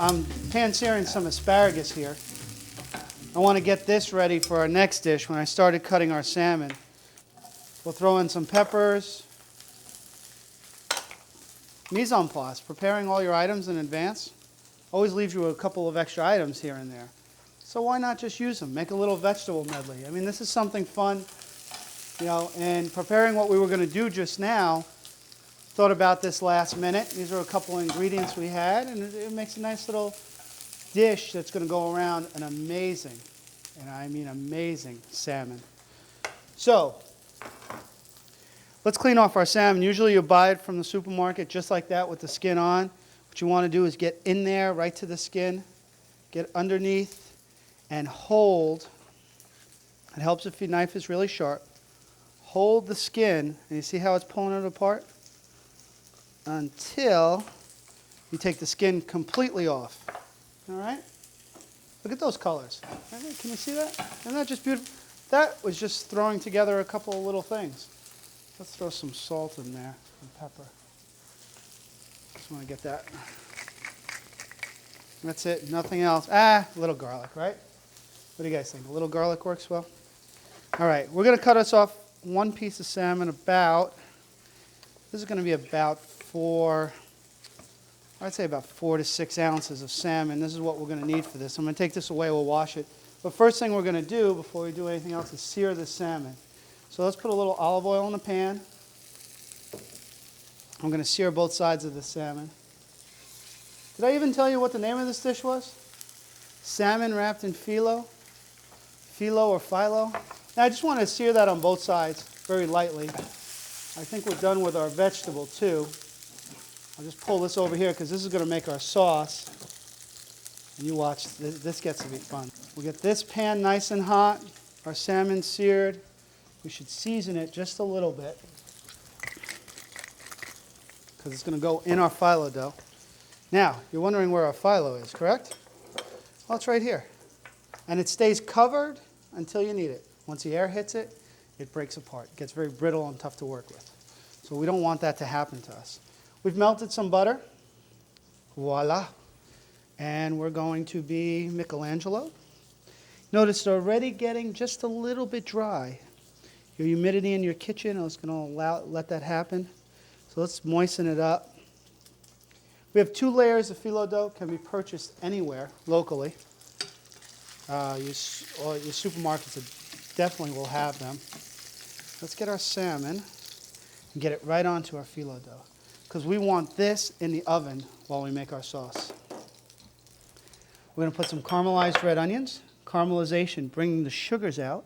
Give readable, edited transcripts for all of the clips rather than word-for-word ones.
I'm pan-searing some asparagus here. I want to get this ready for our next dish when I started cutting our salmon. We'll throw in some peppers. Mise en place, preparing all your items in advance, always leaves you a couple of extra items here and there. So why not just use them? Make a little vegetable medley. I mean, this is something fun, you know, and preparing what we were going to do just now, thought about this last minute. These are a couple of ingredients we had, and it makes a nice little dish that's going to go around an amazing, and I mean amazing, salmon. So, let's clean off our salmon. Usually you buy it from the supermarket just like that with the skin on. What you want to do is get in there right to the skin, get underneath, and hold. It helps if your knife is really sharp. Hold the skin, and you see how it's pulling it apart? Until you take the skin completely off. All right? Look at those colors. Can you see that? Isn't that just beautiful? That was just throwing together a couple of little things. Let's throw some salt in there and pepper. Just want to get that. That's it, nothing else. A little garlic, right? What do you guys think? A little garlic works well? All right, we're going to cut us off one piece of salmon about, this is going to be about I'd say about 4 to 6 ounces of salmon. This is what we're going to need for this. I'm going to take this away, we'll wash it. But first thing we're going to do before we do anything else is sear the salmon. So let's put a little olive oil in the pan. I'm going to sear both sides of the salmon. Did I even tell you what the name of this dish was? Salmon wrapped in phyllo. Phyllo or phyllo. Now I just want to sear that on both sides very lightly. I think we're done with our vegetable too. I'll just pull this over here because this is going to make our sauce. And you watch, this gets to be fun. We'll get this pan nice and hot, our salmon seared. We should season it just a little bit because it's going to go in our phyllo dough. Now, you're wondering where our phyllo is, correct? Well, it's right here. And it stays covered until you need it. Once the air hits it, it breaks apart. It gets very brittle and tough to work with. So we don't want that to happen to us. We've melted some butter. Voila. And we're going to be Michelangelo. Notice it's already getting just a little bit dry. Your humidity in your kitchen is going to let that happen. So let's moisten it up. We have 2 layers of phyllo dough, can be purchased anywhere locally. Your supermarkets definitely will have them. Let's get our salmon and get it right onto our phyllo dough because we want this in the oven while we make our sauce. We're going to put some caramelized red onions, caramelization bringing the sugars out,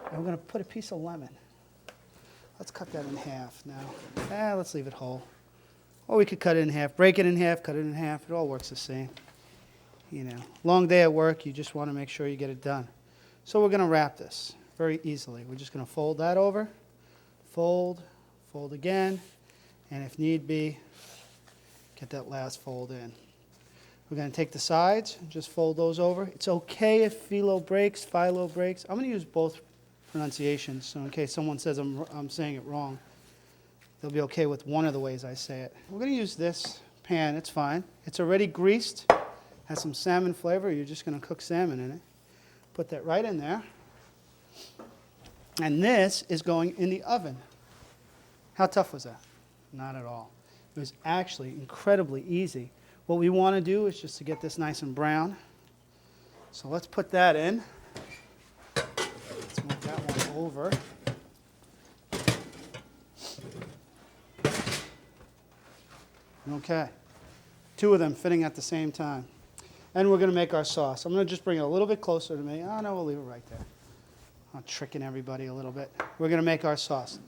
and we're going to put a piece of lemon. Let's cut that in half now. Let's leave it whole. Or we could cut it in half, break it in half, cut it in half. It all works the same. You know, long day at work, you just want to make sure you get it done. So we're going to wrap this very easily. We're just going to fold that over, fold again, and if need be, get that last fold in. We're going to take the sides and just fold those over. It's okay if phyllo breaks, phyllo breaks. I'm going to use both pronunciations, so in case someone says I'm saying it wrong, they'll be okay with one of the ways I say it. We're going to use this pan. It's fine. It's already greased. Has some salmon flavor. You're just going to cook salmon in it. Put that right in there. And this is going in the oven. How tough was that? Not at all. It was actually incredibly easy. What we want to do is just to get this nice and brown. So let's put that in. Let's move that one over. Okay. 2 of them fitting at the same time. And we're going to make our sauce. I'm going to just bring it a little bit closer to me. Oh, no, we'll leave it right there. I'm tricking everybody a little bit. We're going to make our sauce.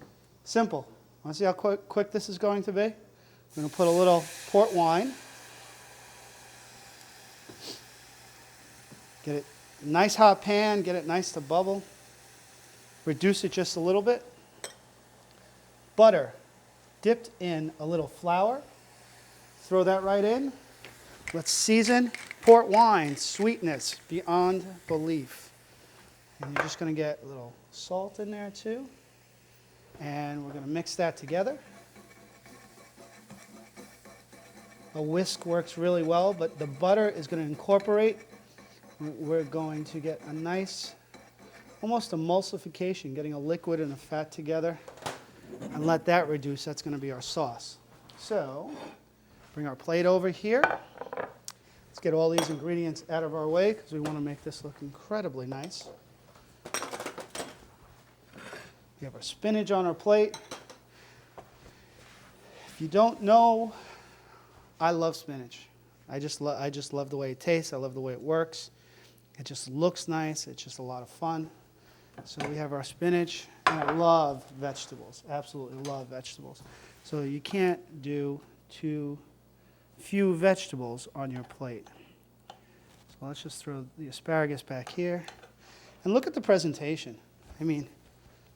Simple. Want to see how quick this is going to be? We're going to put a little port wine. Get it nice hot pan. Get it nice to bubble. Reduce it just a little bit. Butter dipped in a little flour. Throw that right in. Let's season. Port wine, sweetness beyond belief. And you're just going to get a little salt in there too. And we're going to mix that together. A whisk works really well, but the butter is going to incorporate. We're going to get a nice, almost emulsification, getting a liquid and a fat together, and let that reduce. That's going to be our sauce. So, bring our plate over here. Let's get all these ingredients out of our way because we want to make this look incredibly nice. We have our spinach on our plate. If you don't know, I love spinach. I just love the way it tastes. I love the way it works. It just looks nice. It's just a lot of fun. So we have our spinach, and I love vegetables. Absolutely love vegetables. So you can't do too few vegetables on your plate. So let's just throw the asparagus back here. And look at the presentation. I mean,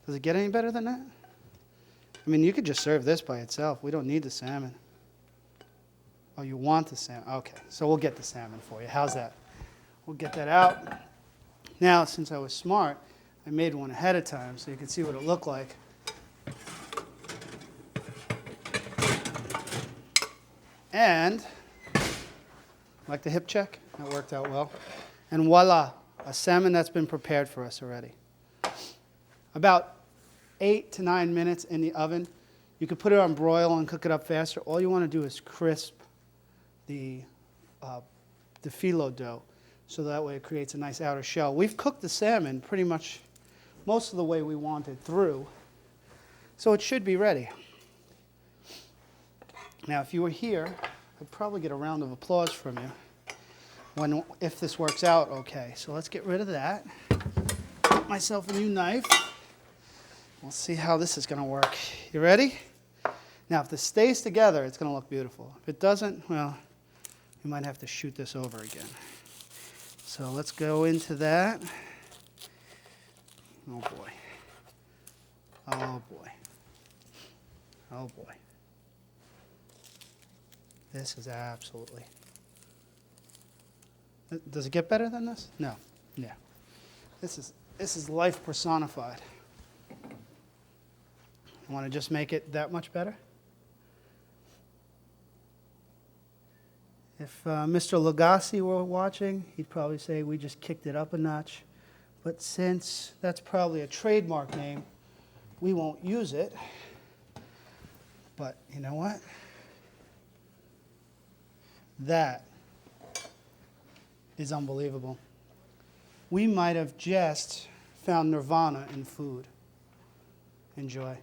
does it get any better than that? I mean, you could just serve this by itself. We don't need the salmon. Oh, you want the salmon? Okay, so we'll get the salmon for you. How's that? We'll get that out. Now, since I was smart, I made one ahead of time so you can see what it looked like. And, like the hip check, that worked out well. And voila, a salmon that's been prepared for us already. About 8 to 9 minutes in the oven. You could put it on broil and cook it up faster. All you want to do is crisp the phyllo dough, so that way it creates a nice outer shell. We've cooked the salmon pretty much most of the way we want it through, so it should be ready. Now, if you were here, I'd probably get a round of applause from you if this works out okay. So let's get rid of that. Get myself a new knife. We'll see how this is going to work. You ready? Now, if this stays together, it's going to look beautiful. If it doesn't, well, we might have to shoot this over again. So let's go into that. Oh boy. Oh boy. Oh boy. This is absolutely... Does it get better than this? No. Yeah. This is life personified. You want to just make it that much better? If Mr. Lugassi were watching, he'd probably say we just kicked it up a notch. But since that's probably a trademark name, we won't use it. But you know what? That is unbelievable. We might have just found nirvana in food. Enjoy.